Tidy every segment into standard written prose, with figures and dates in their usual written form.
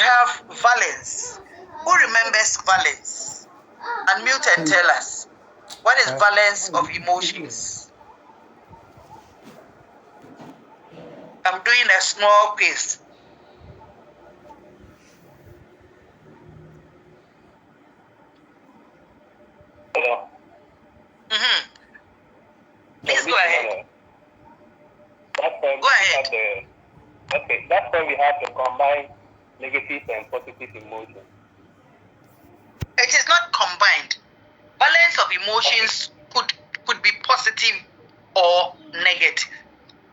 have valence. Who remembers valence? Unmute and tell us. What is valence of emotions? I'm doing a small quiz. Hello. Please go ahead. Go ahead. That's why we have the combined negative and positive emotions. It is not combined. Balance of emotions could be positive or negative.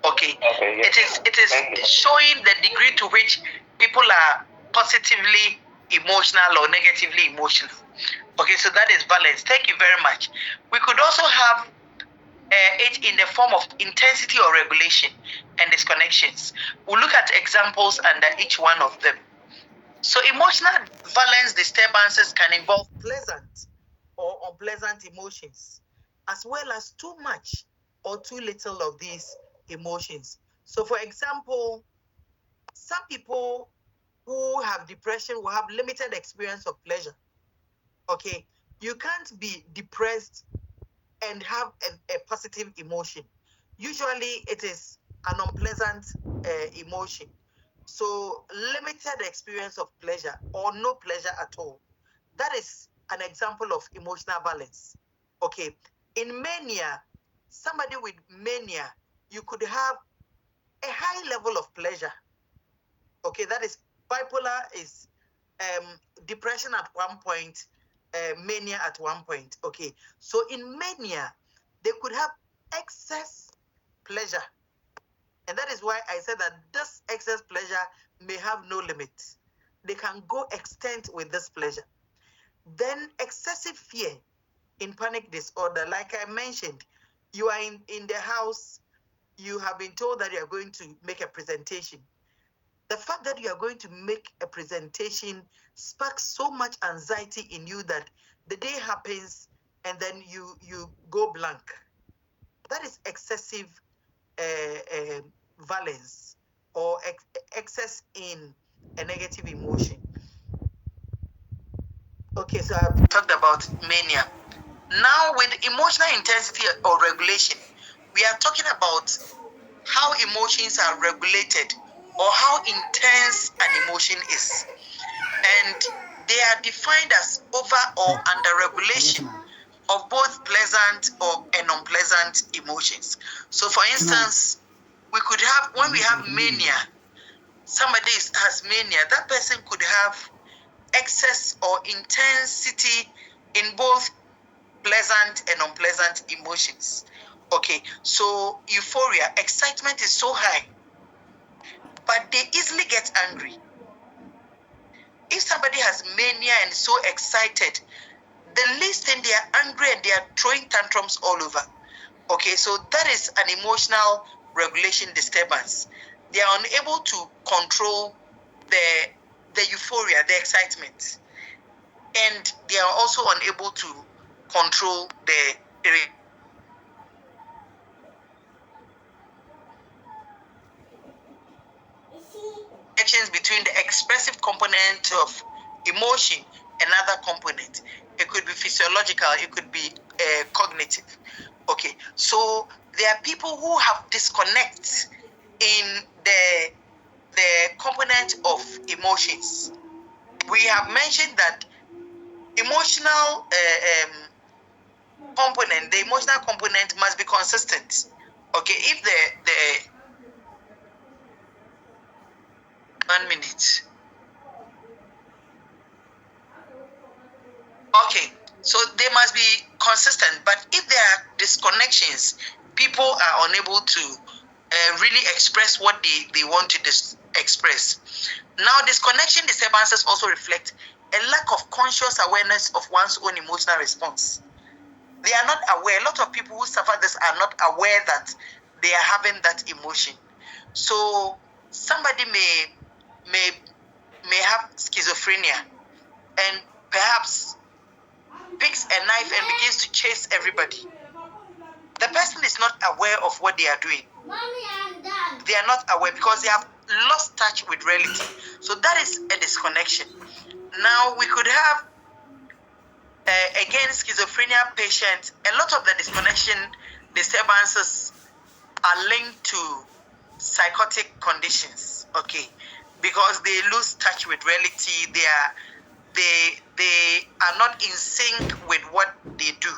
Okay. Yes. It is showing the degree to which people are positively emotional or negatively emotional. Okay, so that is balance. Thank you very much. We could also have it in the form of intensity or regulation and disconnections. We'll look at examples under each one of them. So emotional valence disturbances can involve pleasant or unpleasant emotions, as well as too much or too little of these emotions. So for example, some people who have depression will have limited experience of pleasure. Okay, you can't be depressed and have a positive emotion. Usually it is an unpleasant emotion. So limited experience of pleasure or no pleasure at all. That is an example of emotional balance. Okay. In mania, somebody with mania, you could have a high level of pleasure. Okay, that is bipolar is depression at one point, mania at one point. Okay, so in mania, they could have excess pleasure. And that is why I said that this excess pleasure may have no limit. They can go extent with this pleasure. Then excessive fear in panic disorder, like I mentioned, you are in the house, you have been told that you are going to make a presentation. The fact that you are going to make a presentation sparks so much anxiety in you that the day happens and then you go blank. That is excessive valence or excess in a negative emotion. Okay, so I've talked about mania. Now with emotional intensity or regulation, we are talking about how emotions are regulated or how intense an emotion is. And they are defined as over or under regulation of both pleasant or unpleasant emotions. So for instance, we could have, when we have mania, somebody has mania, that person could have excess or intensity in both pleasant and unpleasant emotions. Okay, so euphoria, excitement is so high, but they easily get angry. If somebody has mania and so excited, the least thing, they are angry and they are throwing tantrums all over. Okay, so that is an emotional regulation disturbance. They are unable to control the euphoria, the excitement, and they are also unable to control the connections between the expressive component of emotion and other component. It could be physiological, it could be cognitive. Okay, so there are people who have disconnects in the component of emotions. We have mentioned that emotional component, the emotional component must be consistent. Okay, if the 1 minute. Okay, so they must be consistent, but if there are disconnections, people are unable to really express what they want to express. Now, disconnection disturbances also reflect a lack of conscious awareness of one's own emotional response. They are not aware. A lot of people who suffer this are not aware that they are having that emotion. So somebody may have schizophrenia and perhaps picks a knife and begins to chase everybody. The person is not aware of what they are doing. They are not aware because they have lost touch with reality. So that is a disconnection. Now we could have again schizophrenia patients. A lot of the disconnection disturbances are linked to psychotic conditions, okay, because they lose touch with reality. They are not in sync with what they do.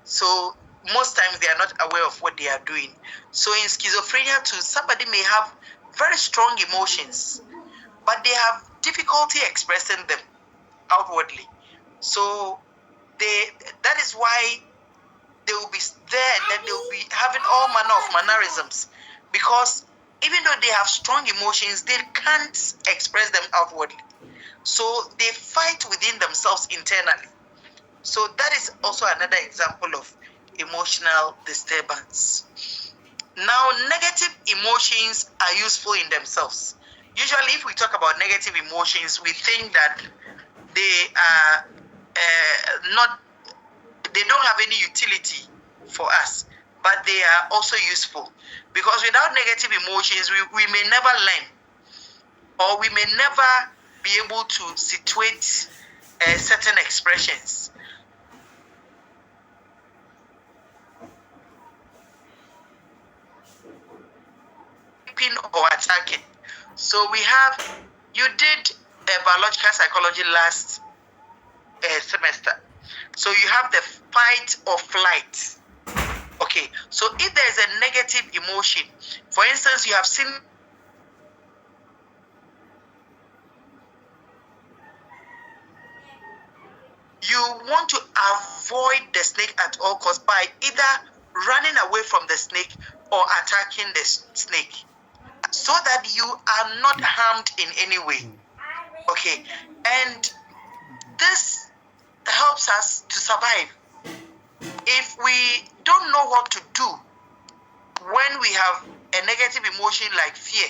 So most times they are not aware of what they are doing. So in schizophrenia too, somebody may have very strong emotions, but they have difficulty expressing them outwardly. So that is why they will be there, and then they will be having all manner of mannerisms, because even though they have strong emotions, they can't express them outwardly. So they fight within themselves internally. So that is also another example of emotional disturbance. Now, negative emotions are useful in themselves. Usually, if we talk about negative emotions, we think that they are not, they don't have any utility for us, but they are also useful, because without negative emotions, we may never learn, or we may never be able to situate certain expressions. Or attacking. So we have, you did biological psychology last semester. So you have the fight or flight. Okay, so if there is a negative emotion, for instance, you have seen you want to avoid the snake at all costs by either running away from the snake or attacking the snake, so that you are not harmed in any way. Okay, and this helps us to survive. If we don't know what to do when we have a negative emotion like fear,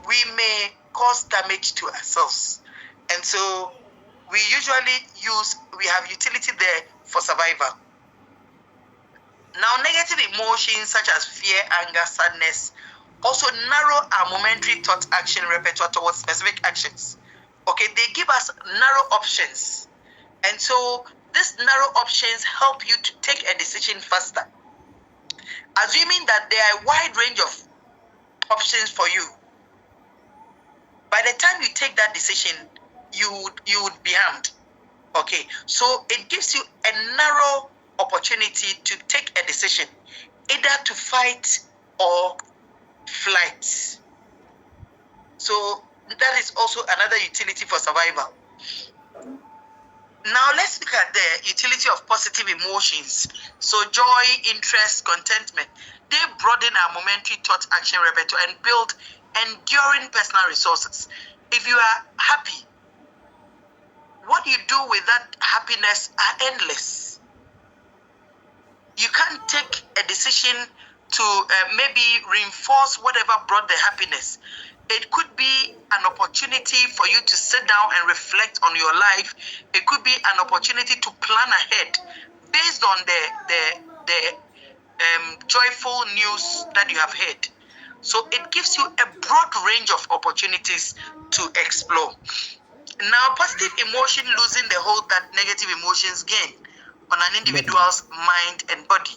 we may cause damage to ourselves. And so we have utility there for survival. Now, negative emotions such as fear, anger, sadness also narrow our momentary thought action repertoire towards specific actions. Okay, they give us narrow options. And so these narrow options help you to take a decision faster. Assuming that there are a wide range of options for you, by the time you take that decision, you would be harmed. Okay, so it gives you a narrow opportunity to take a decision, either to fight or flight. So that is also another utility for survival. Now let's look at the utility of positive emotions. So joy, interest, contentment, they broaden our momentary thought action repertoire and build enduring personal resources. If you are happy, what you do with that happiness are endless. You can't take a decision to maybe reinforce whatever brought the happiness. It could be an opportunity for you to sit down and reflect on your life. It could be an opportunity to plan ahead based on the joyful news that you have heard. So it gives you a broad range of opportunities to explore. Now, positive emotion losing the hold that negative emotions gain on an individual's mind and body.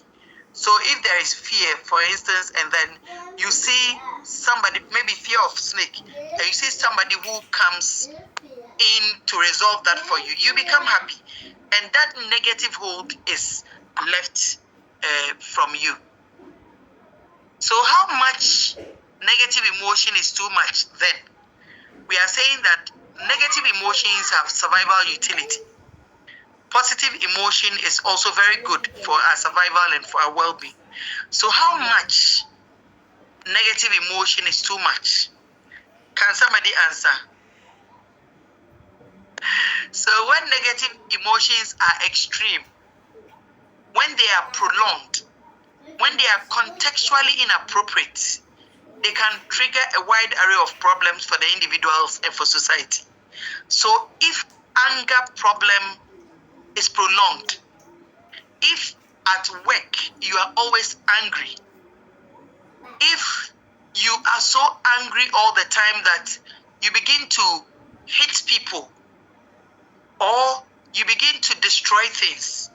So if there is fear, for instance, and then you see somebody, maybe fear of snake, and you see somebody who comes in to resolve that for you, you become happy. And that negative hold is left from you. So how much negative emotion is too much then? We are saying that negative emotions have survival utility. Positive emotion is also very good for our survival and for our well-being. So how much negative emotion is too much? Can somebody answer? So when negative emotions are extreme, when they are prolonged, when they are contextually inappropriate, they can trigger a wide array of problems for the individuals and for society. So if anger problem is prolonged, if at work you are always angry, if you are so angry all the time that you begin to hit people, or you begin to destroy things,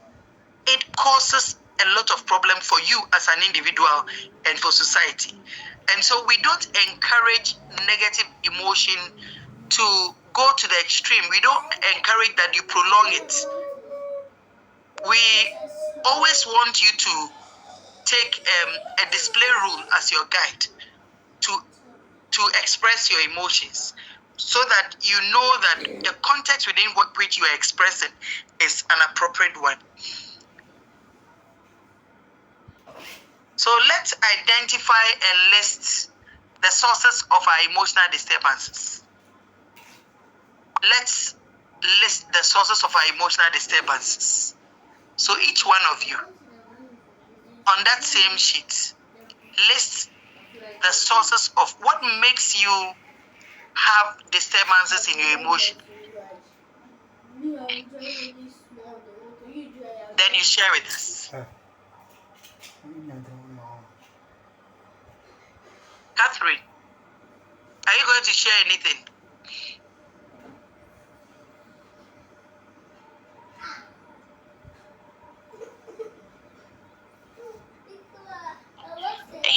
it causes a lot of problem for you as an individual and for society. And so we don't encourage negative emotion to go to the extreme. We don't encourage that you prolong it. We always want you to take a display rule as your guide to express your emotions, so that you know that the context within which you are expressing is an appropriate one. So let's identify and list the sources of our emotional disturbances. Let's list the sources of our emotional disturbances. So each one of you, on that same sheet, list the sources of what makes you have disturbances in your emotion. Then you share with us. Catherine, are you going to share anything?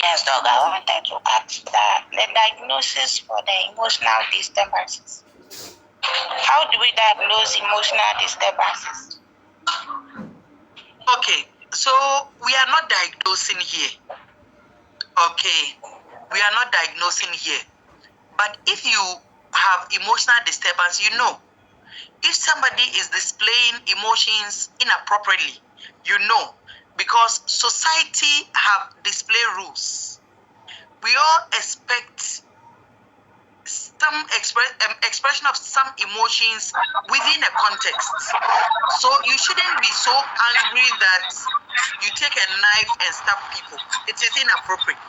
Yes, Doc, I wanted to ask that the diagnosis for the emotional disturbances. How do we diagnose emotional disturbances? Okay, so we are not diagnosing here. Okay, we are not diagnosing here. But if you have emotional disturbance, you know. If somebody is displaying emotions inappropriately, you know, because society have display rules. We all expect some expression of some emotions within a context. So you shouldn't be so angry that you take a knife and stab people. It is inappropriate.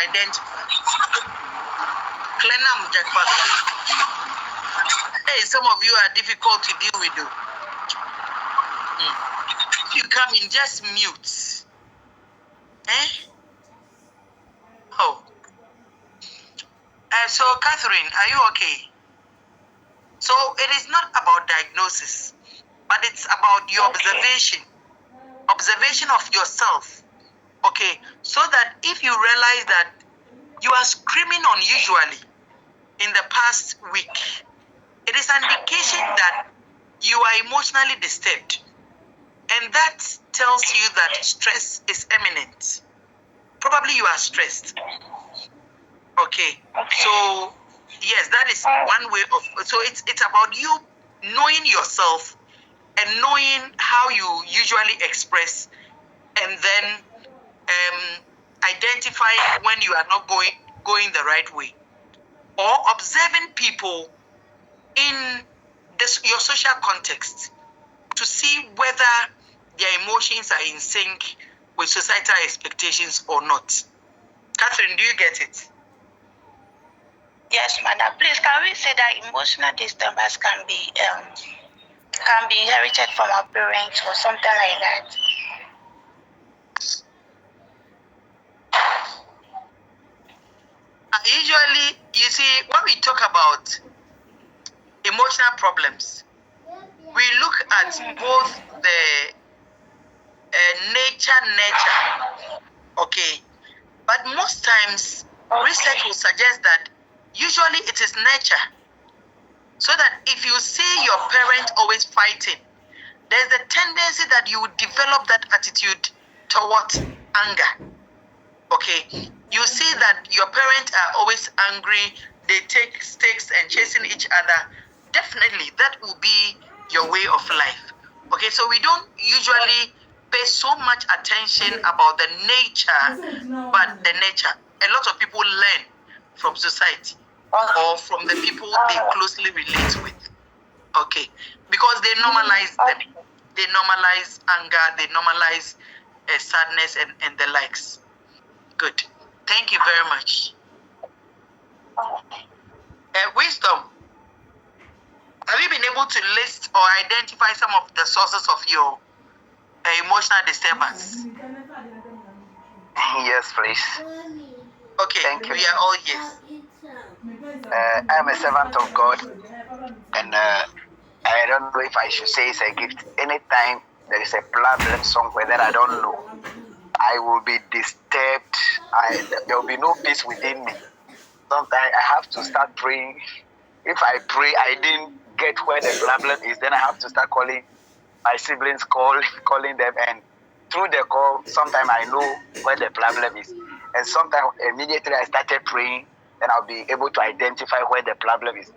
Identify. Klenam Jakpasi. Hey, some of you are difficult to deal with. If you come in, just mute. Oh. So, Catherine, are you okay? So, it is not about diagnosis, but it's about your observation of yourself. Okay, so that if you realize that you are screaming unusually in the past week, it is an indication that you are emotionally disturbed. And that tells you that stress is imminent. Probably you are stressed. Okay. So, yes, that is one way of, so it's about you knowing yourself and knowing how you usually express, and then identifying when you are not going the right way, or observing people in your social context to see whether their emotions are in sync with societal expectations or not. Catherine, do you get it? Yes, madam. Please, can we say that emotional disturbance can be inherited from our parents or something like that? Usually, you see, when we talk about emotional problems, we look at both the nature, okay, but most times research will suggest that usually it is nature. So that if you see your parent always fighting, there's a tendency that you would develop that attitude towards anger. Okay, you see that your parents are always angry, they take sticks and chasing each other. Definitely, that will be your way of life. Okay, so we don't usually pay so much attention about the nature, but the nature. A lot of people learn from society or from the people they closely relate with. Okay, because they normalize them. They normalize anger, they normalize sadness and the likes. Good. Thank you very much. Wisdom, have you been able to list or identify some of the sources of your emotional disturbance? Yes, please. Okay, Thank you. we are all yes. I am a servant of God, and I don't know if I should say it's a gift. Anytime there is a problem somewhere that I don't know, I will be disturbed. There will be no peace within me. Sometimes I have to start praying. If I pray, I didn't get where the problem is, then I have to start calling my siblings, calling them, and through the call, sometimes I know where the problem is. And sometimes immediately I started praying, then I'll be able to identify where the problem is.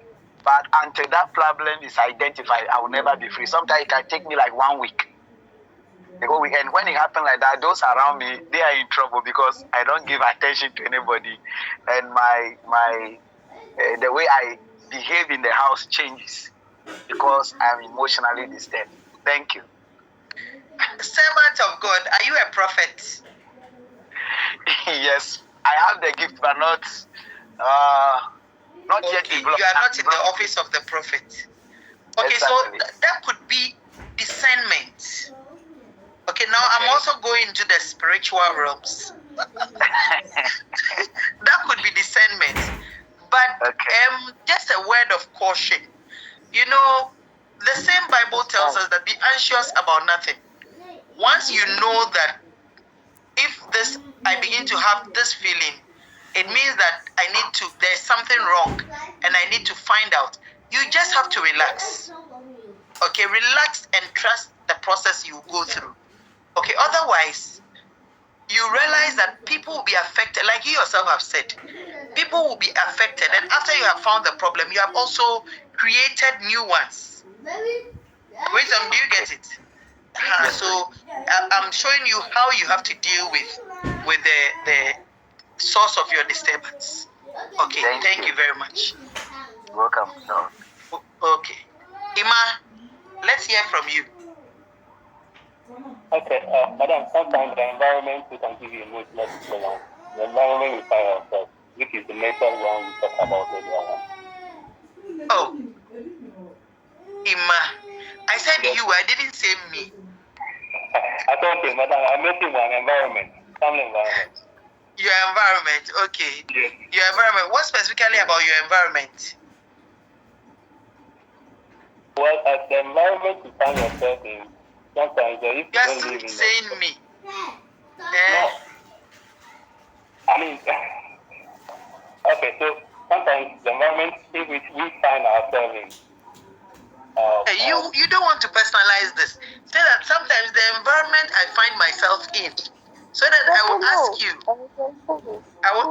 But until that problem is identified, I will never be free. Sometimes it can take me like 1 week. And when it happens like that, those around me, they are in trouble because I don't give attention to anybody, and the way I behave in the house changes because I'm emotionally disturbed. Thank you. Servant of God, are you a prophet? Yes, I have the gift, but not yet developed. You are not in the office of the prophet. Okay, Exactly. so that could be discernment. Okay, now I'm also going into the spiritual realms. That could be discernment. But just a word of caution. You know, the same Bible tells us that be anxious about nothing. Once you know that if I begin to have this feeling, it means that there's something wrong and I need to find out. You just have to relax. Okay, relax and trust the process you go through. Okay, otherwise, you realize that people will be affected, like you yourself have said. People will be affected, and after you have found the problem, you have also created new ones. Wisdom, do you get it? So I'm showing you how you have to deal with the source of your disturbance. Okay, thank you very much. Welcome. No. Okay, Ima, let's hear from you. Okay, madam, sometimes the environment can give you emotional disturbance. The environment we find ourselves, which is the major one we talk about earlier. Oh, Ima, I said you, I didn't say me. I thought, okay, madam, I mentioned one environment, family environment. Your environment, okay. Yes. Your environment. What specifically about your environment? Well, as the environment you find yourself in, sometimes if you don't live in saying me. No. I mean, okay, so sometimes the environment in which we find ourselves in. You don't want to personalize this. Say that sometimes the environment I find myself in, so that I will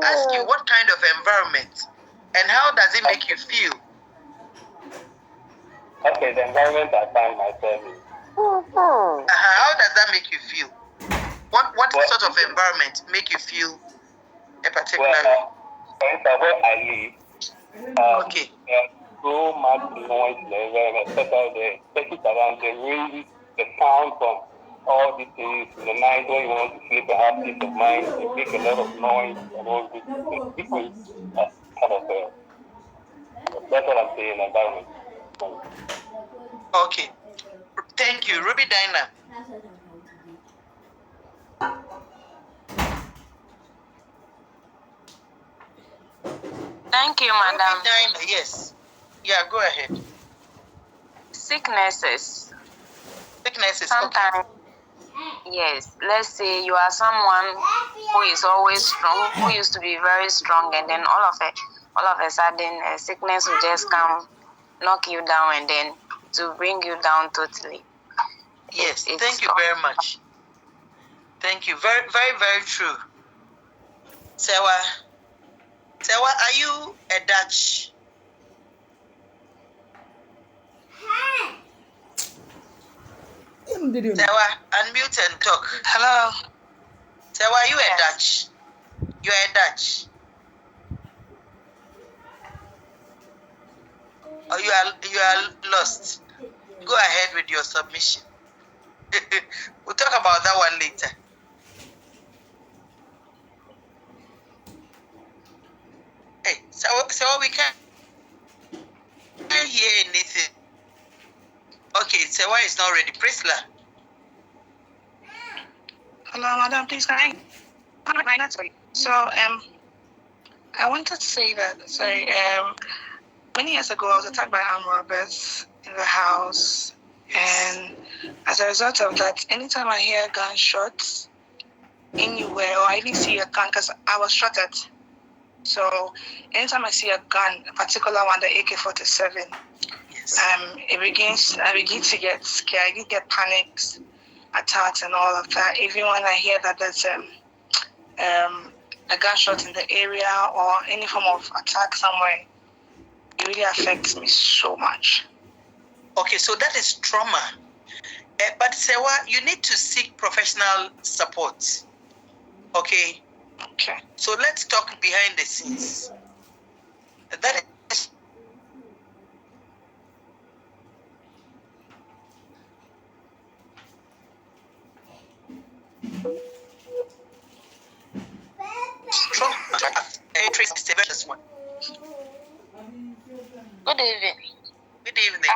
ask you what kind of environment and how does it make you feel? Okay, the environment I find myself in. How does that make you feel? What sort of environment make you feel a particular? Well, for instance, where I live, okay. There's so much noise in the environment, especially around the wind, the sound from all these things in the night when you want to sleep and have peace of mind. They make a lot of noise and all this. Different kind of that's what I'm saying, environment. Okay. Thank you. Ruby Dinah. Thank you, madam. Ruby Dinah, yes. Yeah, go ahead. Sicknesses. Sometimes, okay. Yes. Let's say you are someone who is always strong, who used to be very strong, and then all of a sudden, a sickness will just come, knock you down, and then to bring you down totally. Yes. Thank you very much. Thank you. Very, very, very true. Sewa, are you a Dutch? Sewa, unmute and talk. Hello. Sewa, are you a Dutch? You are a Dutch. Or you are lost. Go ahead with your submission. We'll talk about that one later. Hey, so we can't hear anything. Okay, Sewa is not ready. Priscilla. Hello, madam. Please, can I? Sorry. So, I wanted to say that. Sorry. Many years ago, I was attacked by armed robbers in the house, and as a result of that, anytime I hear gunshots anywhere, or I even see a gun, because I was shot at. So, anytime I see a gun, a particular one, the AK-47, Yes. I begin to get scared. I get panics, attacks, and all of that. Even when I hear that there's a gunshot in the area or any form of attack somewhere, it really affects me so much. Okay, so that is trauma. But Sewa, you need to seek professional support. Okay. Okay. So let's talk behind the scenes. That is trauma. Trace is the first one. Good evening. Good evening.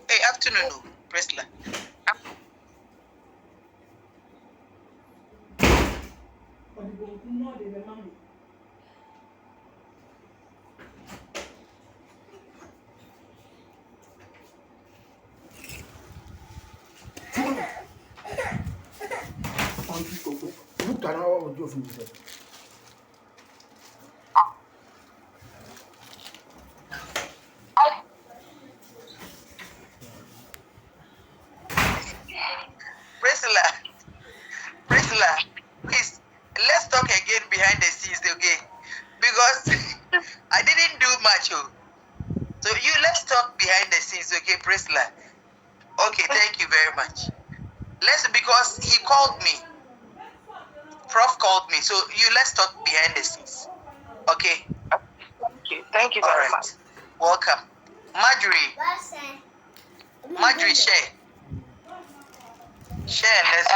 Hey, afternoon, Priscilla. Priscilla, please, let's talk again behind the scenes, okay? Because I didn't do much. So let's talk behind the scenes, okay, Priscilla? Okay, thank you very much. Because he called me. Prof called me. So let's talk behind the scenes. Okay? Thank you All very right. much. Welcome. Marjorie, share. Share, let's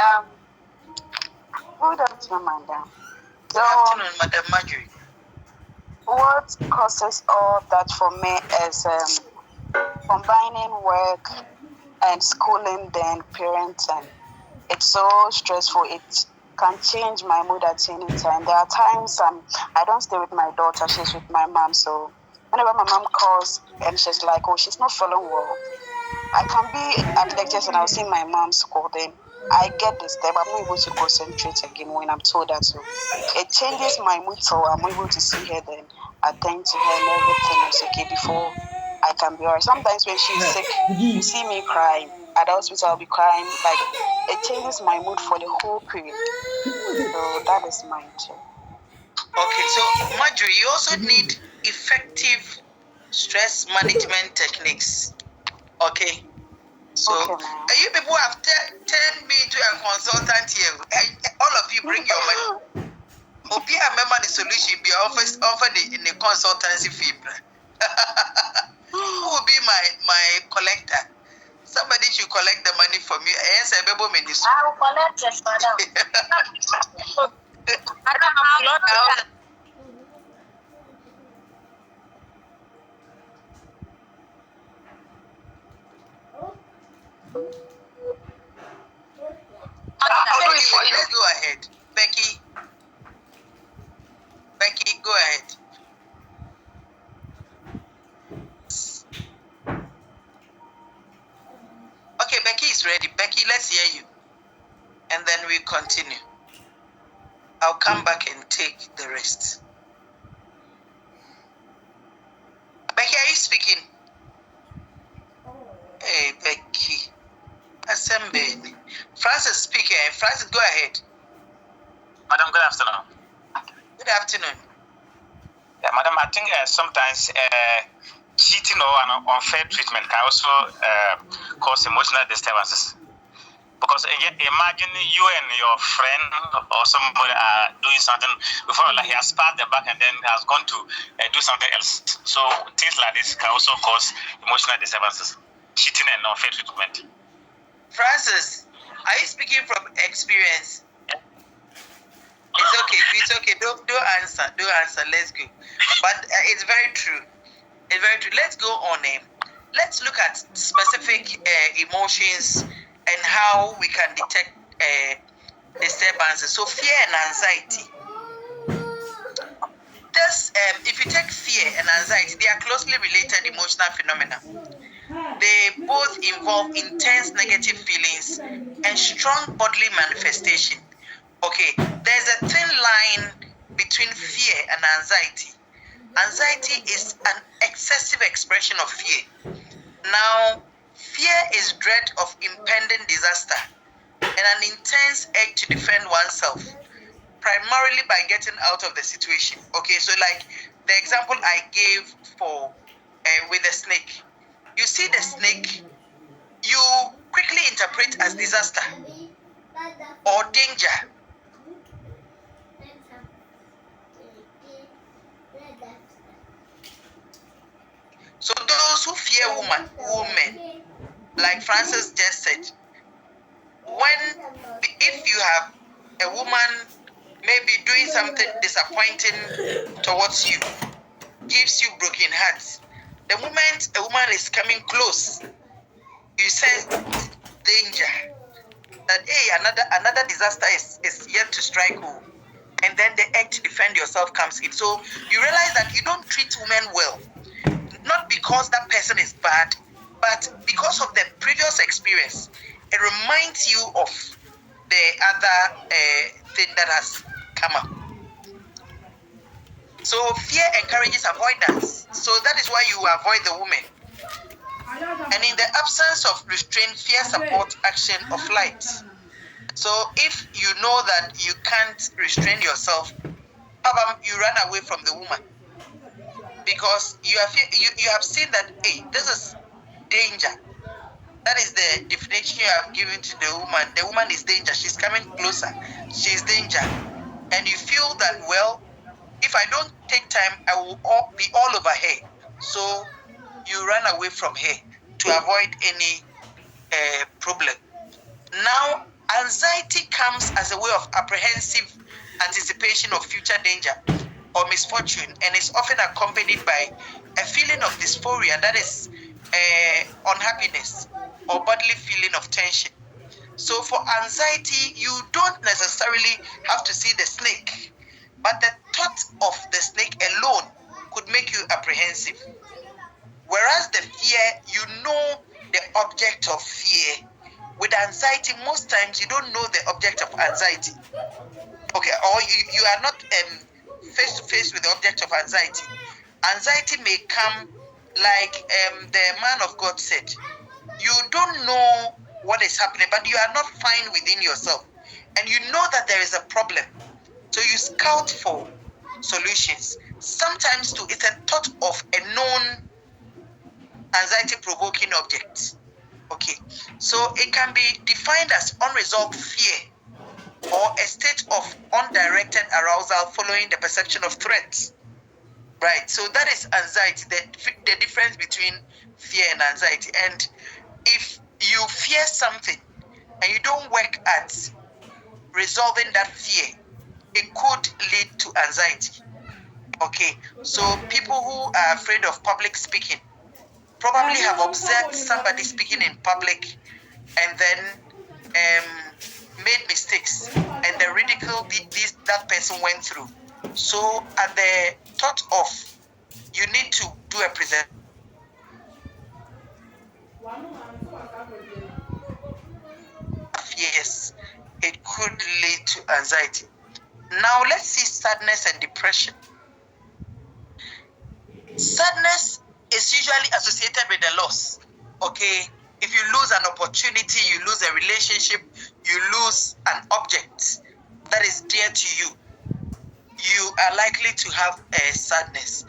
Good afternoon, madam. Good afternoon, Madam Marjorie. What causes all that for me is combining work and schooling, then parenting. It's so stressful. It can change my mood at any time. There are times I don't stay with my daughter. She's with my mom. So whenever my mom calls and she's like, oh, she's not feeling well, I can be at lectures and I'll see my mom's call. Then I get this step. I'm not able to concentrate again when I'm told that. So it changes my mood. So I'm able to see her, then attend to her and everything is okay before I can be alright. Sometimes when she's sick, you see me crying. At the hospital, I'll be crying. Like, it changes my mood for the whole period. So that is my too. Okay, so Marjorie, you also need effective stress management techniques. Okay. So you people have turned me to a consultant here. All of you bring your money. Obi a member the solution be offer the consultancy fee. Who will be my collector? Somebody should collect the money for me. Yes, I will collect it, madam. Anyway, let's go ahead. Becky, go ahead. Okay, Becky is ready. Becky, let's hear you. And then we continue. I'll come back and take the rest. Becky, are you speaking? Hey, Becky. Assemble. Francis speaking. Francis, go ahead. Madam, good afternoon. Good afternoon. Yeah, madam, I think sometimes cheating or an unfair treatment can also cause emotional disturbances. Because imagine you and your friend or somebody are doing something before, like he has passed the back and then has gone to do something else. So things like this can also cause emotional disturbances, cheating and unfair treatment. Francis, are you speaking from experience? It's okay. Don't answer. Let's go. But it's very true. It's very true. Let's go on. Let's look at specific emotions and how we can detect disturbances. So fear and anxiety. If you take fear and anxiety, they are closely related emotional phenomena. They both involve intense negative feelings and strong bodily manifestation. Okay, there's a thin line between fear and anxiety. Anxiety is an excessive expression of fear. Now, fear is dread of impending disaster and an intense urge to defend oneself, primarily by getting out of the situation. Okay, so like the example I gave for with the snake. You see the snake, you quickly interpret as disaster or danger. So those who fear women, like Francis just said, if you have a woman maybe doing something disappointing towards you, gives you broken hearts, the moment a woman is coming close, you sense danger. That another disaster is yet to strike you, and then the act to defend yourself comes in. So you realize that you don't treat women well, not because that person is bad, but because of the previous experience. It reminds you of the other thing that has come up. So fear encourages avoidance. So that is why you avoid the woman. And in the absence of restraint, fear supports action or flight. So if you know that you can't restrain yourself, you run away from the woman. Because you have seen that, hey, this is danger. That is the definition you have given to the woman. The woman is danger. She's coming closer. She's danger. And you feel that, well, if I don't take time, I will be all over her. So you run away from her to avoid any problem. Now, anxiety comes as a way of apprehensive anticipation of future danger or misfortune, and is often accompanied by a feeling of dysphoria, that is unhappiness or bodily feeling of tension. So for anxiety, you don't necessarily have to see the snake, but the thought of the snake alone could make you apprehensive. Whereas the fear, you know the object of fear. With anxiety, most times you don't know the object of anxiety. Okay, or you are not face to face with the object of anxiety. Anxiety may come like the man of God said. You don't know what is happening, but you are not fine within yourself. And you know that there is a problem. So you scout for solutions. Sometimes too, it's a thought of a known anxiety-provoking object. Okay, so it can be defined as unresolved fear or a state of undirected arousal following the perception of threats. Right, so that is anxiety, the difference between fear and anxiety. And if you fear something and you don't work at resolving that fear, it could lead to anxiety. Okay, so people who are afraid of public speaking probably have observed somebody speaking in public and then made mistakes, and the ridicule that person went through. So at the thought of you need to do a presentation, yes, it could lead to anxiety. Now let's see sadness and depression. Sadness is usually associated with a loss. Okay, if you lose an opportunity, you lose a relationship, you lose an object that is dear to you, you are likely to have a sadness.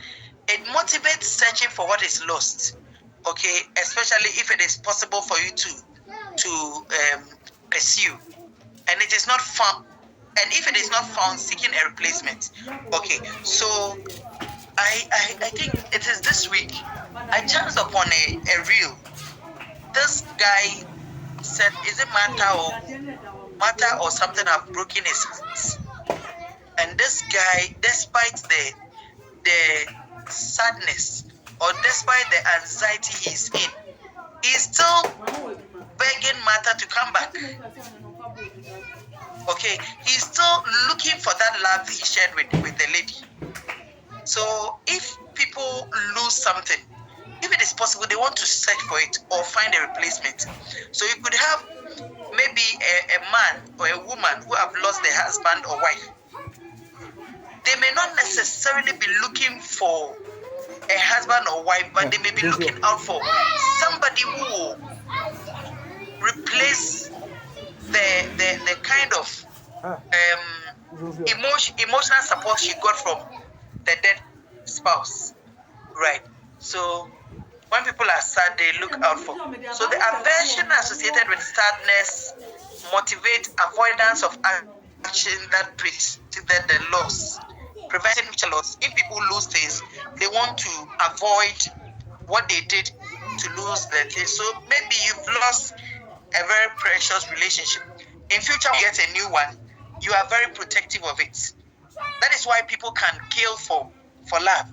It motivates searching for what is lost. Okay, especially if it is possible for you to pursue, and it is not found. And if it is not found, seeking a replacement. Okay, so I think it is this week I chanced upon a reel. This guy said, is it Mata or something have broken his heart? And this guy, despite the sadness or despite the anxiety he's in, he's still begging Martha to come back. Okay, he's still looking for that love he shared with the lady. So if people lose something, if it is possible, they want to search for it or find a replacement. So you could have maybe a man or a woman who have lost their husband or wife. They may not necessarily be looking for a husband or wife, but they may be looking out for somebody who will replace the kind of emotional support she got from the dead spouse, right? So when people are sad, they look out for. So the aversion associated with sadness motivates avoidance of action that preceded the loss, preventing future loss. If people lose things, they want to avoid what they did to lose the things. So maybe you've lost a very precious relationship. In future, you get a new one. You are very protective of it. That is why people can kill for love,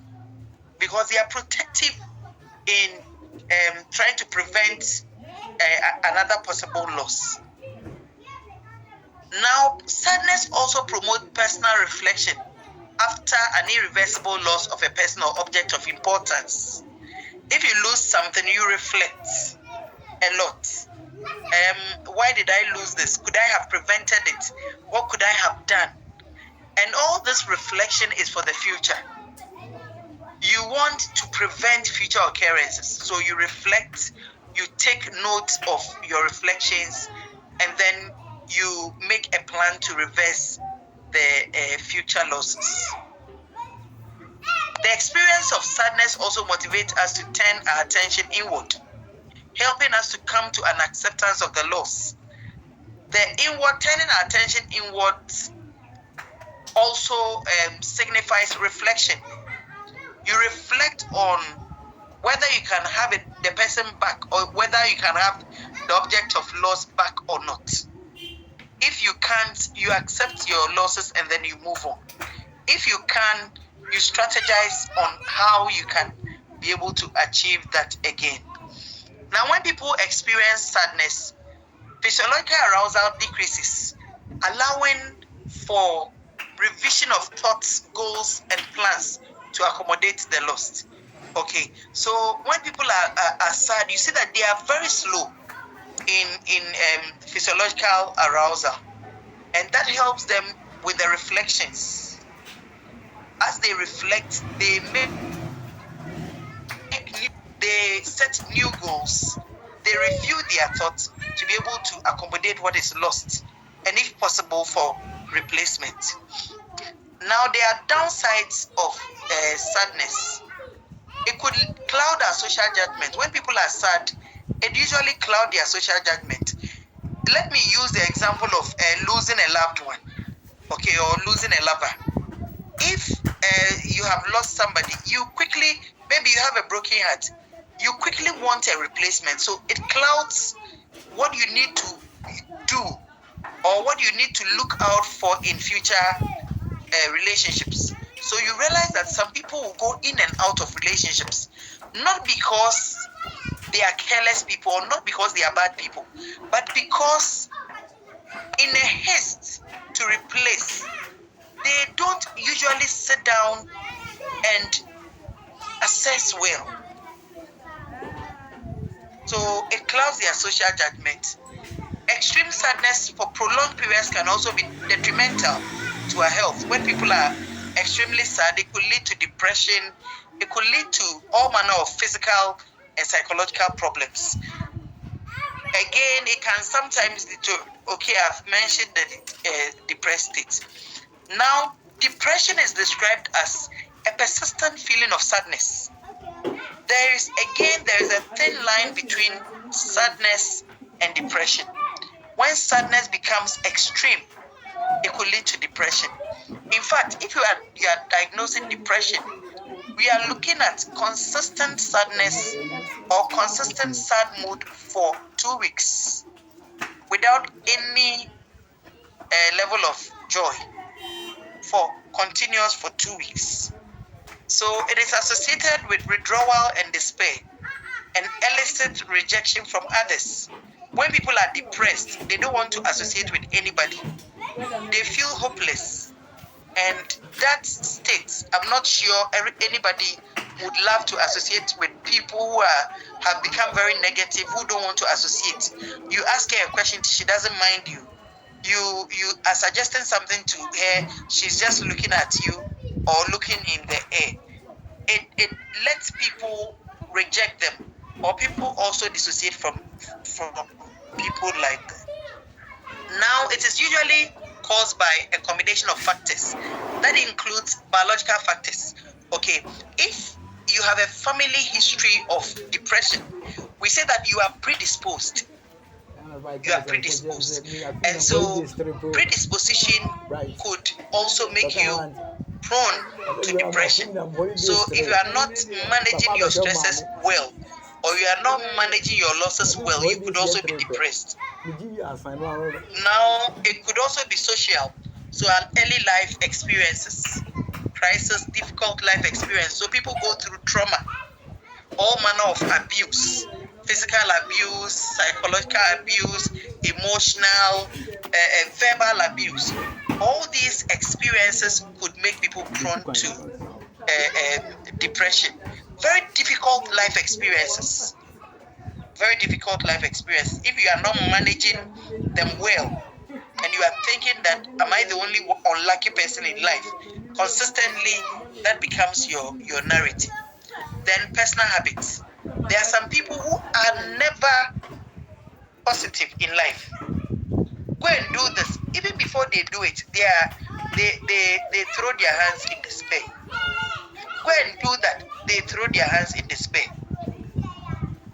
because they are protective in trying to prevent another possible loss. Now, sadness also promotes personal reflection after an irreversible loss of a person or object of importance. If you lose something, you reflect a lot. Why did I lose this? Could I have prevented it? What could I have done? And all this reflection is for the future. You want to prevent future occurrences. So you reflect, you take note of your reflections, and then you make a plan to reverse the future losses. The experience of sadness also motivates us to turn our attention inward, helping us to come to an acceptance of the loss. Turning our attention inward also signifies reflection. You reflect on whether you can have the person back, or whether you can have the object of loss back or not. If you can't, you accept your losses and then you move on. If you can, you strategize on how you can be able to achieve that again. Now, when people experience sadness, physiological arousal decreases, allowing for revision of thoughts, goals, and plans to accommodate the loss. Okay, so when people are sad, you see that they are very slow in physiological arousal, and that helps them with the reflections. As they reflect, they set new goals. They review their thoughts to be able to accommodate what is lost, and if possible, for replacement. Now, there are downsides of sadness. It could cloud our social judgment. When people are sad, it usually clouds their social judgment. Let me use the example of losing a loved one, okay, or losing a lover. If you have lost somebody, you quickly, maybe you have a broken heart, you quickly want a replacement. So it clouds what you need to do or what you need to look out for in future relationships. So you realize that some people will go in and out of relationships, not because they are careless people or not because they are bad people, but because in a haste to replace, they don't usually sit down and assess well. So it clouds their social judgment. Extreme sadness for prolonged periods can also be detrimental to our health. When people are extremely sad, it could lead to depression. It could lead to all manner of physical and psychological problems. Again, it can sometimes lead to, okay, I've mentioned the depressed state. Now, depression is described as a persistent feeling of sadness. There is a thin line between sadness and depression. When sadness becomes extreme, it could lead to depression. In fact, if you are diagnosing depression, we are looking at consistent sadness or consistent sad mood for 2 weeks without any level of joy, for continuous for 2 weeks. So it is associated with withdrawal and despair and elicit rejection from others. When people are depressed, they don't want to associate with anybody. They feel hopeless. And that state, I'm not sure anybody would love to associate with people who have become very negative, who don't want to associate. You ask her a question, she doesn't mind you. You are suggesting something to her, she's just looking at you or looking in the air. It lets people reject them, or people also dissociate from people like that. Now, it is usually caused by a combination of factors. That includes biological factors. Okay, if you have a family history of depression, we say that you are predisposed. You are predisposed. And so predisposition could also make you prone to depression. So if you are not managing your stresses well, or you are not managing your losses well, you could also be depressed. Now, it could also be social. So an early life experiences, crisis, difficult life experience. So people go through trauma, all manner of abuse, physical abuse, psychological abuse, emotional, verbal abuse. All these experiences could make people prone to depression. Very difficult life experiences. Very difficult life experiences. If you are not managing them well, and you are thinking that, am I the only unlucky person in life? Consistently, that becomes your narrative. Then personal habits. There are some people who are never positive in life. Go and do this. Even before they do it, they throw their hands in despair. Go and do that. They throw their hands in despair.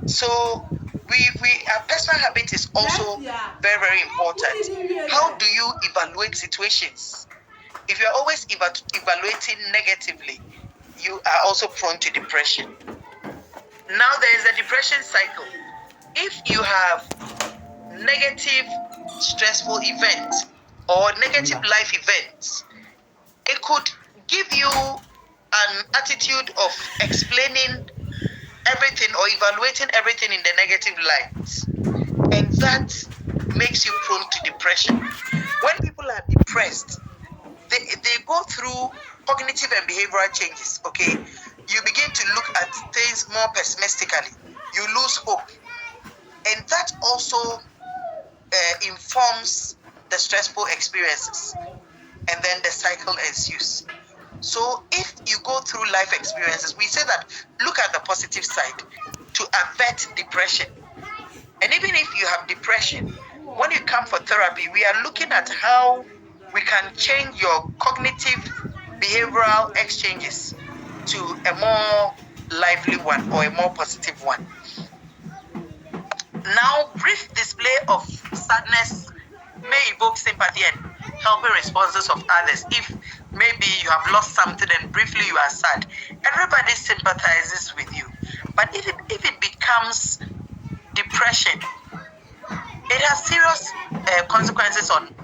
So our personal habit is also very, very important. How do you evaluate situations? If you're always evaluating negatively, you are also prone to depression. Now there is a depression cycle. If you have negative, stressful events or negative life events, it could give you an attitude of explaining everything or evaluating everything in the negative light, and that makes you prone to depression. When people are depressed, they go through cognitive and behavioral changes. Okay, you begin to look at things more pessimistically, you lose hope, and that also informs the stressful experiences, and then the cycle ensues. So if you go through life experiences, we say that look at the positive side to avert depression. And even if you have depression, when you come for therapy, we are looking at how we can change your cognitive behavioral exchanges to a more lively one or a more positive one. Now, brief display of sadness may evoke sympathy and helping responses of others. If maybe you have lost something and briefly you are sad, everybody sympathizes with you. But if it becomes depression, it has serious consequences on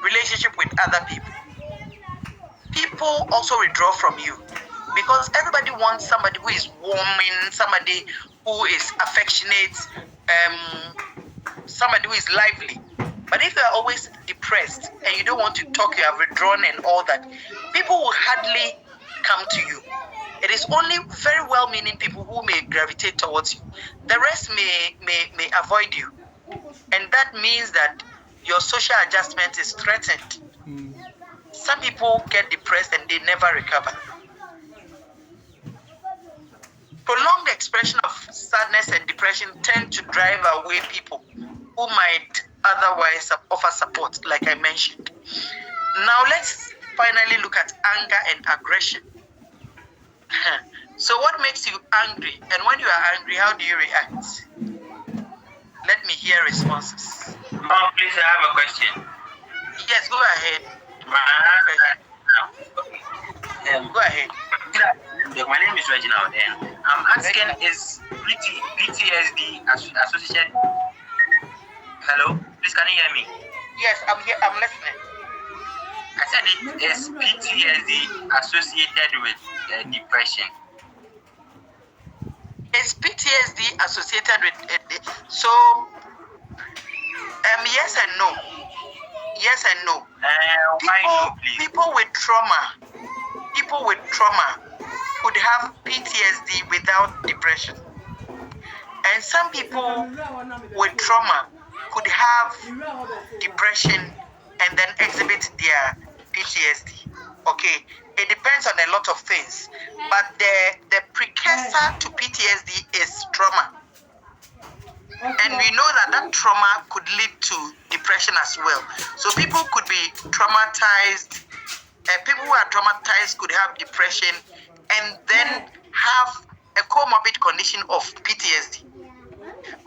relationship with other people. People also withdraw from you because everybody wants somebody who is warming, somebody who is affectionate, somebody who is lively. But if you are always depressed and you don't want to talk, you are withdrawn and all that, people will hardly come to you. It is only very well-meaning people who may gravitate towards you. The rest may avoid you. And that means that your social adjustment is threatened. Some people get depressed and they never recover. Prolonged expression of sadness and depression tend to drive away people who might otherwise offer support, like I mentioned. Now let's finally look at anger and aggression. So what makes you angry? And when you are angry, how do you react? Let me hear responses. Mom, please, I have a question. Yes, go ahead. Go ahead. My name is Reginald, and I'm asking, is PTSD associated? Hello? Please, can you hear me? Yes, I'm here. I'm listening. I said it is PTSD associated with depression. Is PTSD associated with so? Yes and no. Yes and no. Why no, please? People with trauma could have PTSD without depression, and some people with trauma could have depression and then exhibit their PTSD. Okay, it depends on a lot of things, but the precursor to PTSD is trauma. And we know that trauma could lead to depression as well. So people could be traumatized. People who are traumatized could have depression and then have a comorbid condition of PTSD.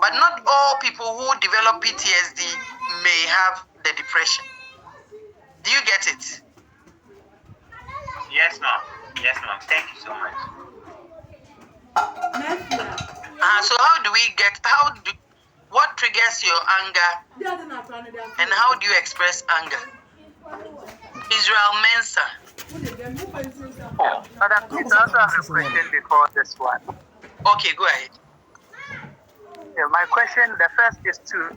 But not all people who develop PTSD may have the depression. Do you get it? Yes, ma'am. Yes, ma'am. Thank you so much. So what triggers your anger and how do you express anger? Israel Mensa. Madam, please also have a question before this one. Okay, go ahead. Yeah, my question, the first is two.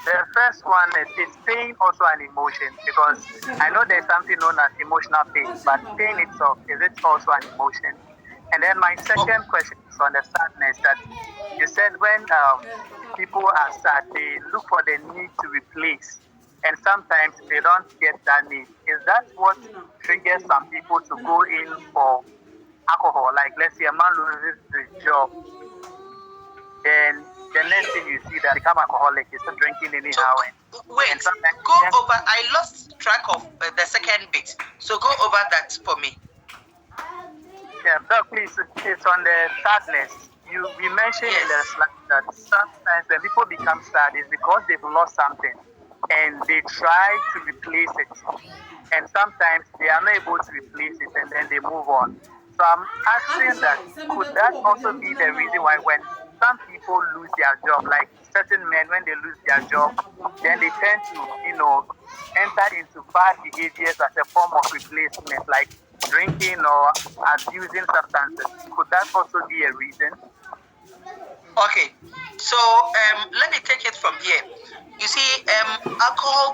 The first one is pain also an emotion? Because I know there's something known as emotional pain, but pain itself, is it also an emotion? And then my second question is on the sadness that you said when people are sad, they look for the need to replace, and sometimes they don't get that need. Is that what triggers some people to go in for alcohol? Like, let's say a man loses his job, then the next thing you see that become alcoholic is drinking anyhow. Wait, go over. I lost track of the second bit, so go over that for me. Yeah, but please, it's on the sadness. We mentioned in the slide that sometimes when people become sad, it's because they've lost something and they try to replace it. And sometimes they are not able to replace it and then they move on. So I'm asking that, could that also be the reason why when some people lose their job, like certain men, when they lose their job, then they tend to, enter into bad behaviors as a form of replacement, like drinking or abusing substances? Could that also be a reason? Okay, so let me take it from here. You see,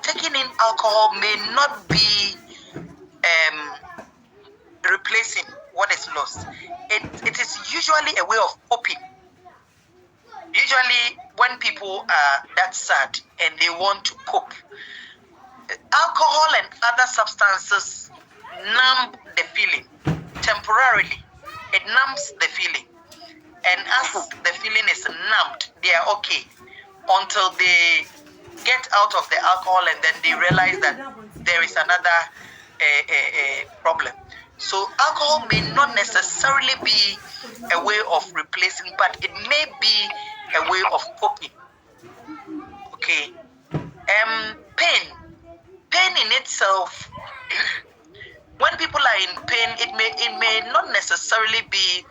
taking in alcohol may not be replacing what is lost. It is usually a way of coping. Usually, when people are that sad and they want to cope, alcohol and other substances numb the feeling temporarily. It numbs the feeling, and as the feeling is numbed, they are okay until they get out of the alcohol and then they realize that there is another problem. So alcohol may not necessarily be a way of replacing, but it may be a way of coping. Okay. Pain in itself, when people are in pain, it may not necessarily be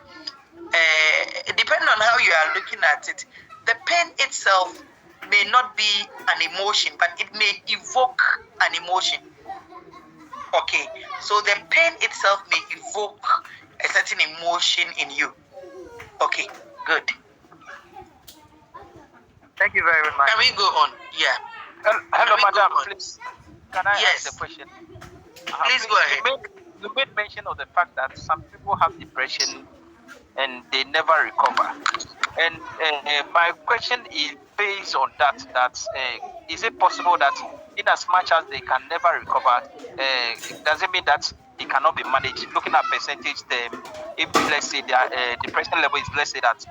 depending on how you are looking at it. The pain itself may not be an emotion, but it may evoke an emotion. Okay, so the pain itself may evoke a certain emotion in you. Okay, good. Thank you very much. Can we go on? Yeah. Hello, madam. Please, can I ask a question? Please go ahead. You made mention of the fact that some people have depression and they never recover. And my question is based on that. Is it possible that in as much as they can never recover, does it mean that it cannot be managed? Looking at percentage, if let's say their depression level is, let's say that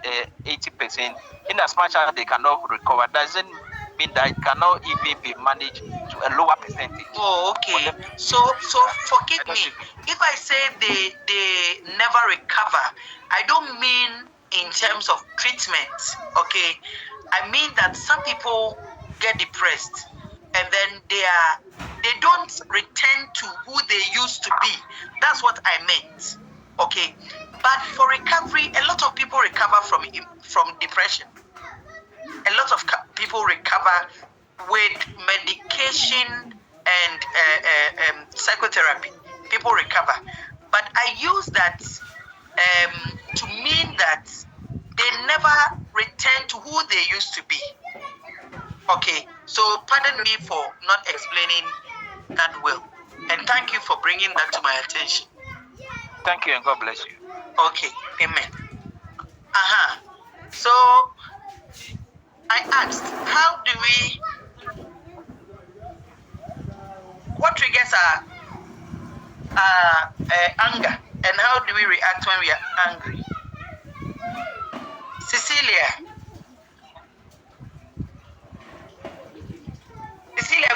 80%, in as much as they cannot recover, doesn't mean that it cannot even be managed to a lower percentage. Oh, okay. So forgive me if I say they never recover. I don't mean in terms of treatment. Okay, I mean that some people get depressed and then they don't return to who they used to be. That's what I meant. Okay, but for recovery, a lot of people recover from depression. A lot of people recover with medication and psychotherapy, people recover. But I use that to mean that they never return to who they used to be. Okay, so pardon me for not explaining that well. And thank you for bringing that to my attention. Thank you and God bless you. Okay, amen. So I asked, what triggers our anger, and how do we react when we are angry? Cecilia,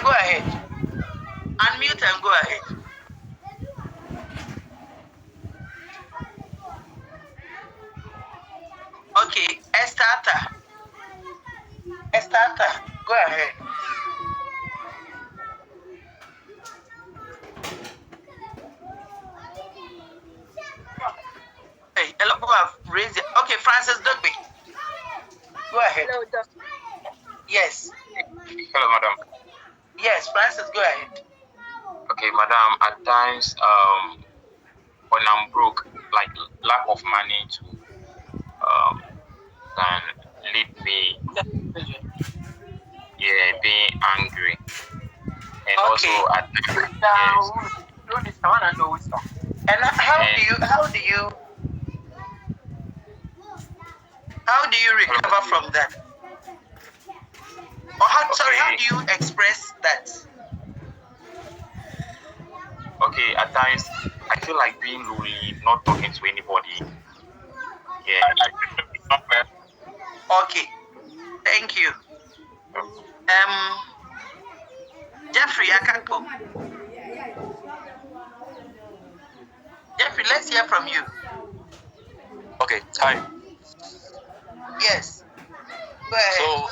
go ahead. Unmute and go ahead. Okay, Estata, go ahead. Hey, a lot of people have raised it. Okay, Francis Dugby, go ahead. Hello, Doctor. Yes. Hello, madam. Yes, Francis, go ahead. Okay, madam, at times, when I'm broke, like lack of money to can lead me, being angry, and also at times, And how do you recover from that? Or how do you express that? Okay, at times I feel like being lonely, not talking to anybody. Okay, thank you. Jeffrey Akako. Jeffrey, let's hear from you. Okay, hi. Yes. Go ahead. So,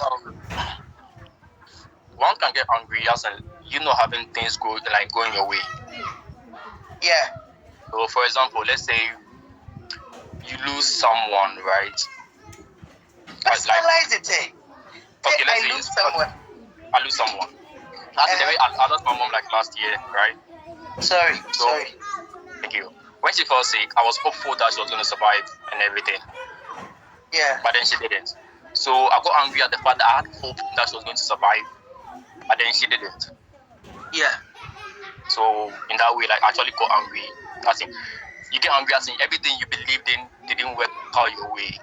one can get angry as having things going your way. Yeah. So, for example, let's say you lose someone, right? Personalize it, eh? Okay, let's say I lose someone. I lose someone. That's the way I lost my mom like last year, right? Sorry. Thank you. When she fell sick, I was hopeful that she was going to survive and everything. Yeah. But then she didn't. So I got angry at the fact that I had hope that she was going to survive, but then she didn't. Yeah. So in that way, I actually got angry. As in, you get angry as in everything you believed in didn't work out your way.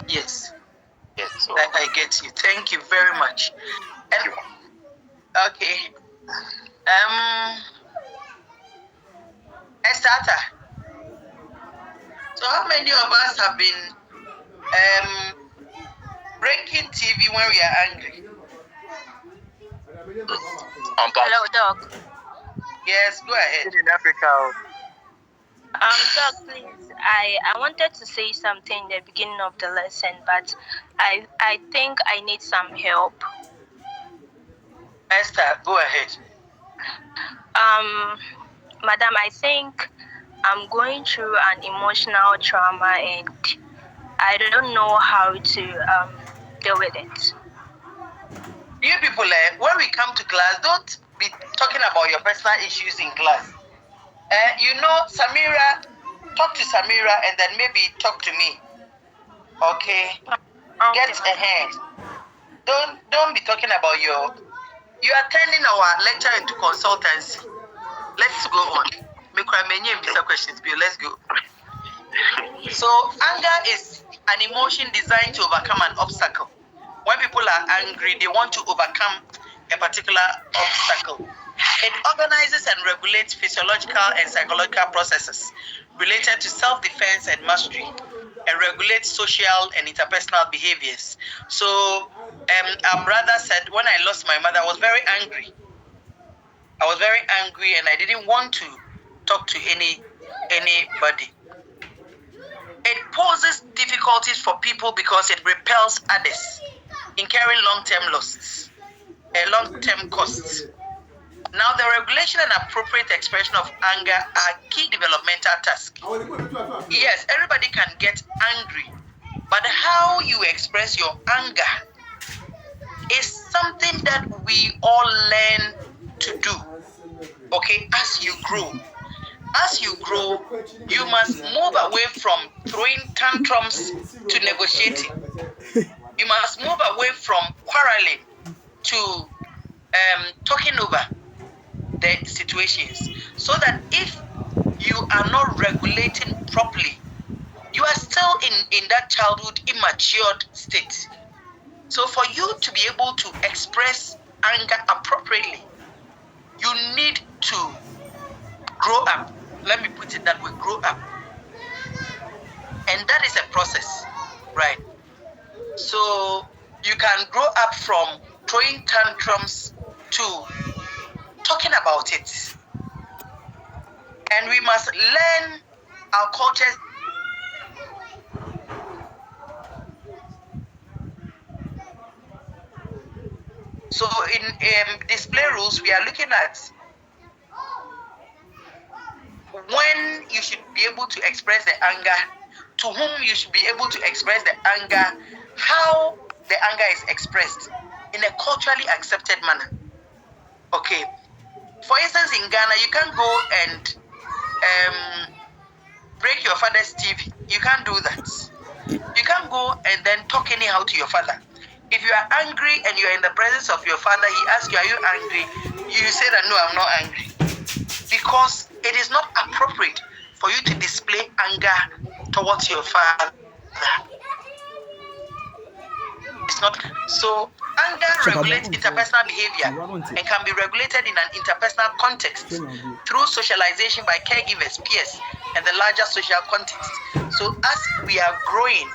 Yes. Yes. So I get you. Thank you very much. Thank you. Okay. Estata. So how many of us have been breaking TV when we are angry? Hello, Doc. Yes, go ahead. In Africa. Doc, please. I wanted to say something in the beginning of the lesson, but I think I need some help. Esther, go ahead. Madam, I think I'm going through an emotional trauma and I don't know how to deal with it. You people, when we come to class, don't be talking about your personal issues in class. Samira, talk to Samira and then maybe talk to me. Okay? Get ahead. Don't be talking about you are turning our lecture into consultancy. Let's go on. Let's go. So anger is an emotion designed to overcome an obstacle. When people are angry, they want to overcome a particular obstacle. It organizes and regulates physiological and psychological processes related to self-defense and mastery, and regulates social and interpersonal behaviors. So our brother said, when I lost my mother, I was very angry. And I didn't want to talk to anybody. It poses difficulties for people because it repels others, incurring long-term losses, long-term costs. Now, the regulation and appropriate expression of anger are key developmental tasks. Yes, everybody can get angry, but how you express your anger is something that we all learn to do, okay, as you grow. As you grow, you must move away from throwing tantrums to negotiating. You must move away from quarreling to talking over the situations, so that if you are not regulating properly, you are still in that childhood immature state. So for you to be able to express anger appropriately, you need to grow up. Let me put it that way, grow up. And that is a process, right? So you can grow up from throwing tantrums to talking about it. And we must learn our cultures. So in display rules, we are looking at when you should be able to express the anger, to whom you should be able to express the anger, how the anger is expressed in a culturally accepted manner. Okay. For instance, in Ghana, you can't go and break your father's TV. You can't do that. You can't go and then talk anyhow to your father. If you are angry and you are in the presence of your father, he asks you, are you angry? You say that, no, I'm not angry. Because it is not appropriate for you to display anger towards your father. It's not. So anger regulates interpersonal behavior and can be regulated in an interpersonal context through socialization by caregivers, peers, and the larger social context. So as we are growing,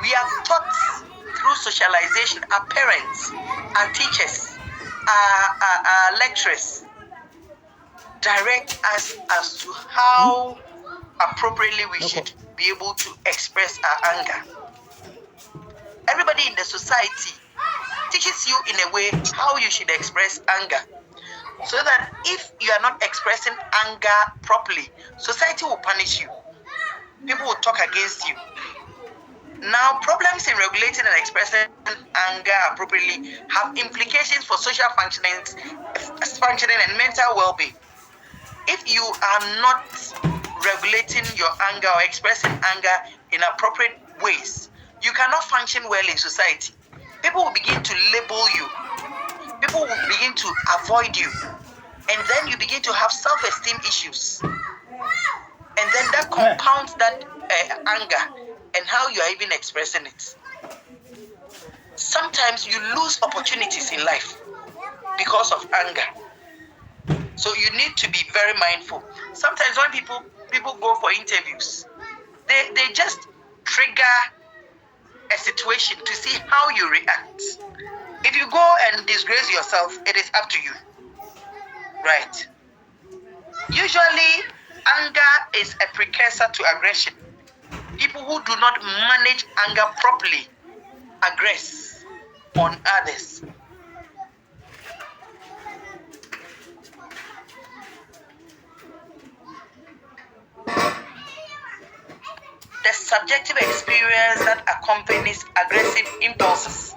we are taught through socialization, our parents, our teachers, our lecturers direct us as to how appropriately we should be able to express our anger. Everybody in the society teaches you in a way how you should express anger, so that if you are not expressing anger properly, society will punish you. People will talk against you. Now, problems in regulating and expressing anger appropriately have implications for social functioning and mental well-being. If you are not regulating your anger or expressing anger in appropriate ways, you cannot function well in society. People will begin to label you. People will begin to avoid you. And then you begin to have self-esteem issues. And then that compounds that anger and how you are even expressing it. Sometimes you lose opportunities in life because of anger. So you need to be very mindful. Sometimes when people go for interviews, they just trigger a situation to see how you react. If you go and disgrace yourself, it is up to you. Right? Usually, anger is a precursor to aggression. People who do not manage anger properly aggress on others. The subjective experience that accompanies aggressive impulses.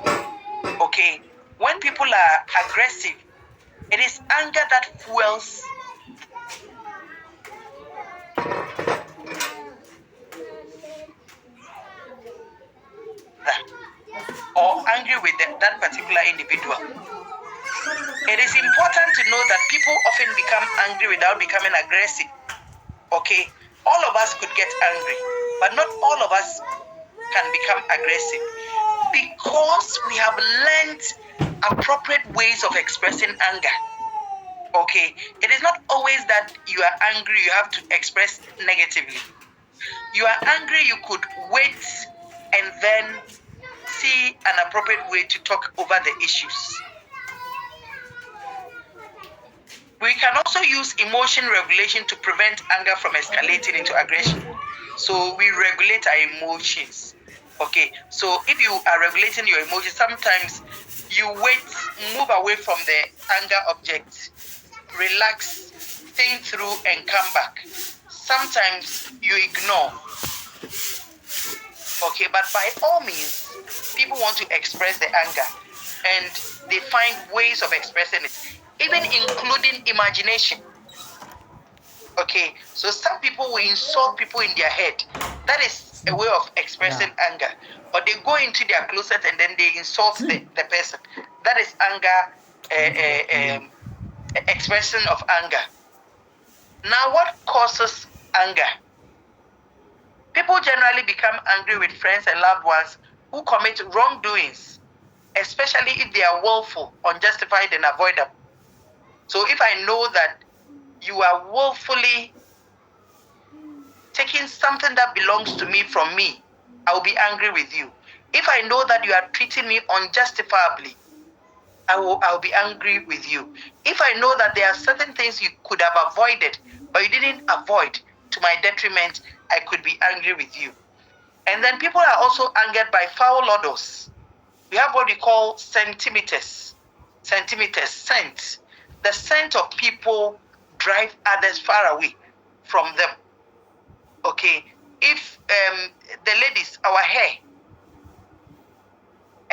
Okay, when people are aggressive, it is anger that fuels that, or angry with that particular individual. It is important to know that people often become angry without becoming aggressive. Okay, all of us could get angry, but not all of us can become aggressive, because we have learned appropriate ways of expressing anger. Okay, it is not always that you are angry, you have to express negatively. You are angry, you could wait and then see an appropriate way to talk over the issues. We can also use emotion regulation to prevent anger from escalating into aggression. So we regulate our emotions. Okay, so if you are regulating your emotions, sometimes you wait, move away from the anger object, relax, think through and come back. Sometimes you ignore. Okay, but by all means, people want to express their anger and they find ways of expressing it. even including imagination. Okay, so some people will insult people in their head. That is a way of expressing anger. Or they go into their closet and then they insult the person. That is anger, expression of anger. Now, what causes anger? People generally become angry with friends and loved ones who commit wrongdoings, especially if they are willful, unjustified, and avoidable. So if I know that you are willfully taking something that belongs to me from me, I will be angry with you. If I know that you are treating me unjustifiably, I will be angry with you. If I know that there are certain things you could have avoided, but you didn't avoid to my detriment, I could be angry with you. And then people are also angered by foul odors. We have what we call centimeters. Scent. The scent of people drive others far away from them. Okay, if the ladies, our hair,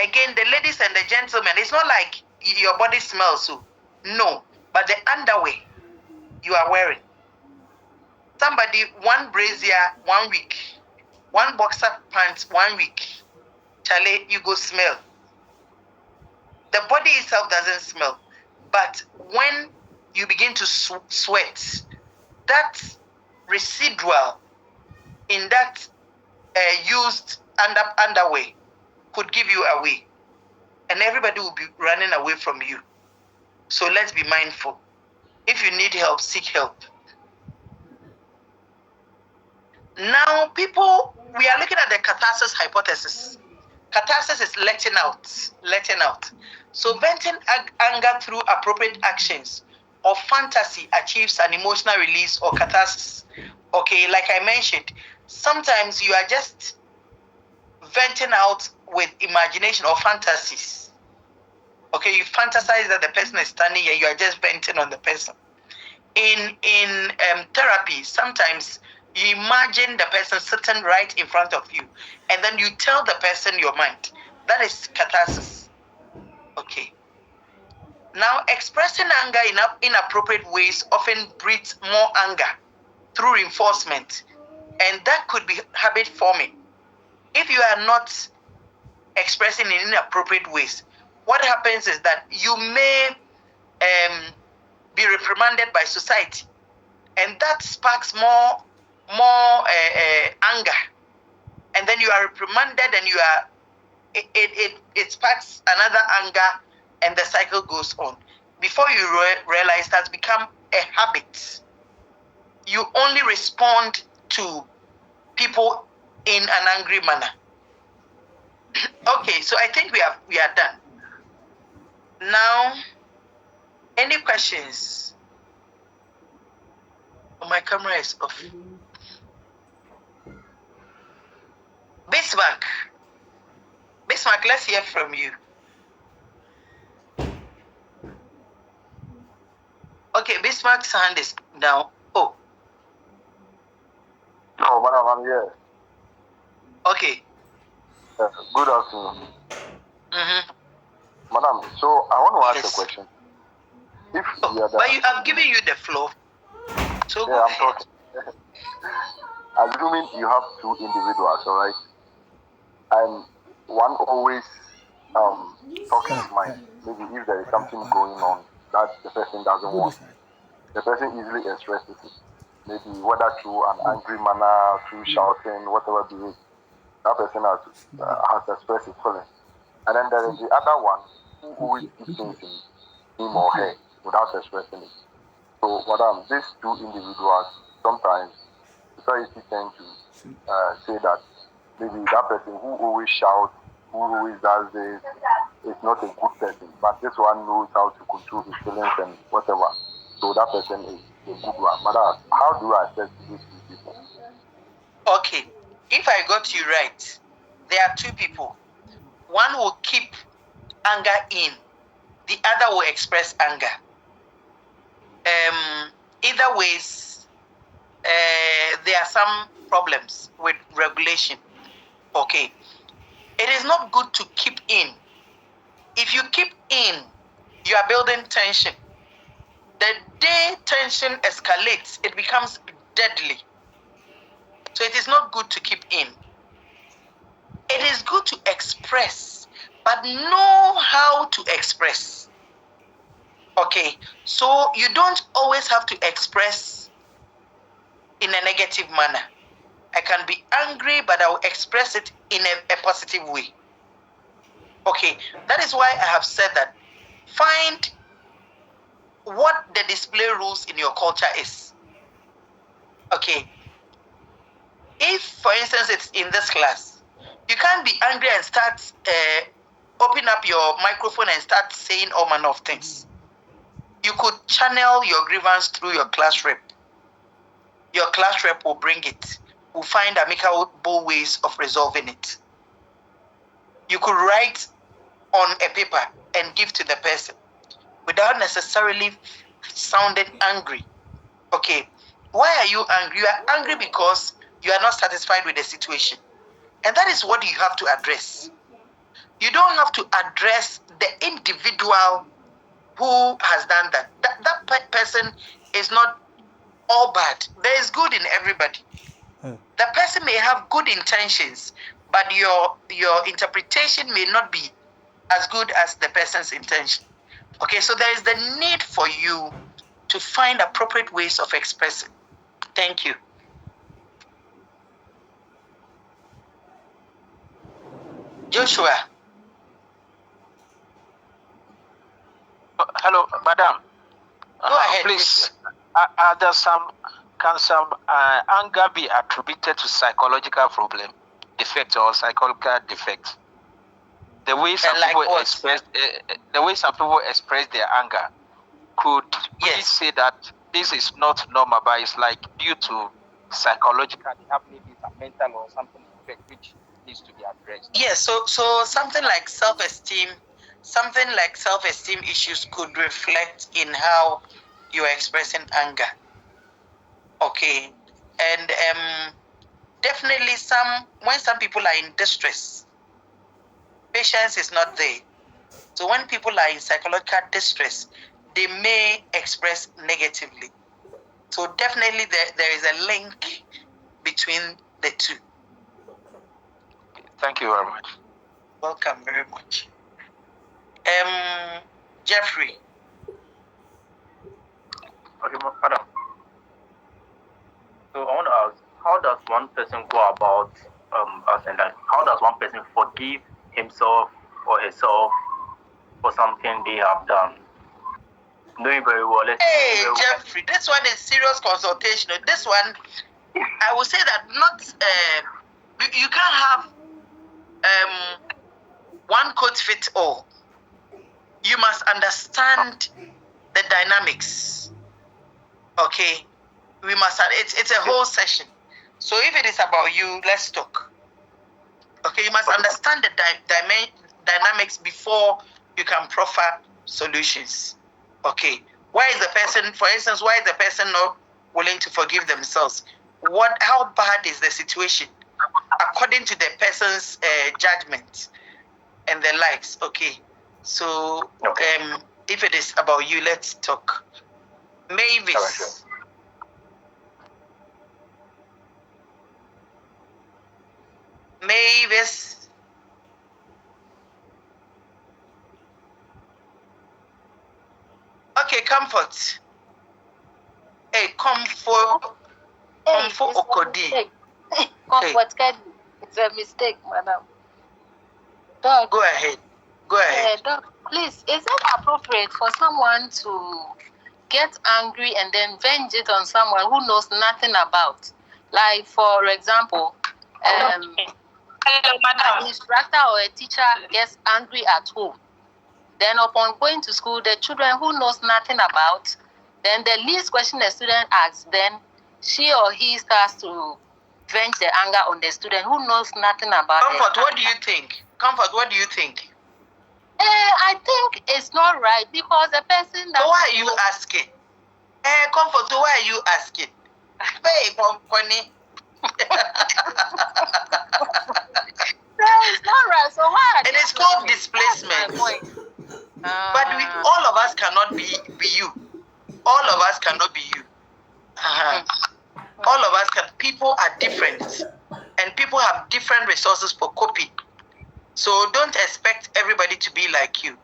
again, the ladies and the gentlemen, it's not like your body smells, so no, but the underwear you are wearing. Somebody, one brazier 1 week, one boxer pants 1 week, Charlie, you go smell. The body itself doesn't smell, but when you begin to sweat, that residual in that used underwear could give you away, and everybody will be running away from you. So let's be mindful. If you need help, seek help. Now, people, we are looking at the catharsis hypothesis. Catharsis is letting out. So venting anger through appropriate actions or fantasy achieves an emotional release or catharsis. Okay, like I mentioned, sometimes you are just venting out with imagination or fantasies. Okay, you fantasize that the person is standing here, you are just venting on the person. In therapy, sometimes you imagine the person sitting right in front of you, and then you tell the person your mind. That is catharsis. Okay. Now, expressing anger in inappropriate ways often breeds more anger through reinforcement, and that could be habit forming. If you are not expressing in inappropriate ways, what happens is that you may be reprimanded by society, and that sparks more anger, and then you are reprimanded, and it sparks another anger, and the cycle goes on. Before you realize, it has become a habit. You only respond to people in an angry manner. Okay, so I think we are done. Now, any questions? Oh, my camera is off. Bismarck, let's hear from you. Okay, Bismarck's hand is down. Oh. Oh, madam, I'm here. Okay. Good afternoon. Mm-hmm. Madam, so I want to ask a question. If but I'm giving you the floor. So yeah, I'm talking. Assuming you have two individuals, all right, and one always talking his mind. Maybe if there is something going on that the person doesn't want, the person easily expresses it. Maybe whether through an angry manner, through shouting, whatever be it, that person has expressed his feelings. And then there is the other one who always keeps things in him or her without expressing it. So, madam, these two individuals sometimes society tend to say that maybe that person who always shouts, who always does this, is not a good person. But this one knows how to control his feelings and whatever. So that person is a good one. Madam, how do I assess these two people? Okay, if I got you right, there are two people. One will keep anger in, the other will express anger. Either ways, there are some problems with regulation. Okay, it is not good to keep in. If you keep in, you are building tension. the day tension escalates, it becomes deadly. So it is not good to keep in. It is good to express, but know how to express. Okay, so you don't always have to express in a negative manner. I can be angry, but I will express it in a positive way. Okay, that is why I have said that find what the display rules in your culture is. Okay, if for instance it's in this class, you can't be angry and start open up your microphone and start saying all manner of things. You could channel your grievance through your class rep. Your class rep will bring it. Will find amicable ways of resolving it. You could write on a paper and give to the person without necessarily sounding angry. Okay, why are you angry? You are angry because you are not satisfied with the situation. And that is what you have to address. You don't have to address the individual who has done that. That person is not all bad. There is good in everybody. The person may have good intentions, but your interpretation may not be as good as the person's intention. Okay, so there is the need for you to find appropriate ways of expressing. Thank you. Joshua. Hello, madam. Go ahead. Please, can some anger be attributed to psychological problem, defect, or psychological defect? The way some people express their anger, could we say that this is not normal, but it's like due to psychological, maybe it's a mental or something defect which needs to be addressed? Yes, so something like self-esteem issues could reflect in how you are expressing anger. Okay, and definitely when some people are in distress, patience is not there. So when people are in psychological distress, they may express negatively. So definitely there is a link between the two. Thank you very much. Welcome very much. Jeffrey. Okay, madam. So I want to ask, how does one person go about how does one person forgive himself or herself for something they have done? Knowing very well. Hey, Jeffrey, this one is serious consultation. This one, I would say that you can't have one coat fits all. You must understand the dynamics. Okay, it's a whole session. So if it is about you, let's talk. Okay, you must understand the dynamics before you can proffer solutions. Okay, why is the person, for instance, why is the person not willing to forgive themselves? How bad is the situation according to the person's judgment and the likes? Okay, so if it is about you, let's talk. Mavis. Mavis. Okay, Comfort. Hey, Comfort Okodi. Comfort, it's a mistake, madam. Doc, go ahead. Doc, please, is it appropriate for someone to get angry and then venge it on someone who knows nothing about? Like, for example, an instructor or a teacher gets angry at home. Then upon going to school, the children who knows nothing about, then the least question the student asks, then she or he starts to venge the anger on the student who knows nothing about it. Comfort, what do you think? I think it's not right because the person that... So why are you asking? Comfort, so why are you asking? Hey, Connie. It's not right, so why? It is called displacement. But all of us cannot be you. all of us cannot be you. All of us can. People are different, and people have different resources for coping. So don't expect everybody to be like you.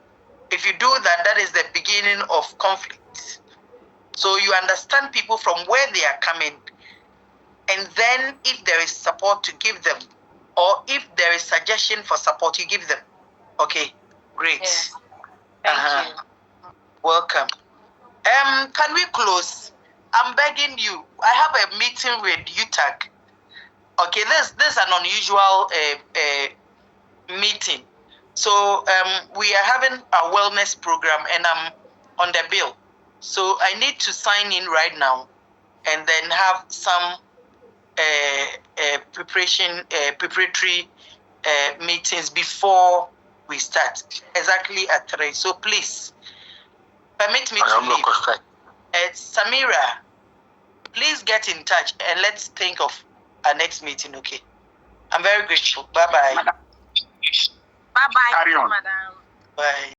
If you do that, that is the beginning of conflict. So you understand people from where they are coming, and then if there is support to give them, or if there is suggestion for support, you give them. Okay, great. Yes. Thank you. Welcome. Can we close? I'm begging you. I have a meeting with UTAG. Okay, this is an unusual meeting. So we are having a wellness program, and I'm on the bill. So I need to sign in right now, and then have some preparatory meetings before we start, exactly at 3. So please permit me to leave. Samira, please get in touch and let's think of our next meeting. Okay, I'm very grateful. Bye bye. Bye bye. Carry on. Madam. Bye.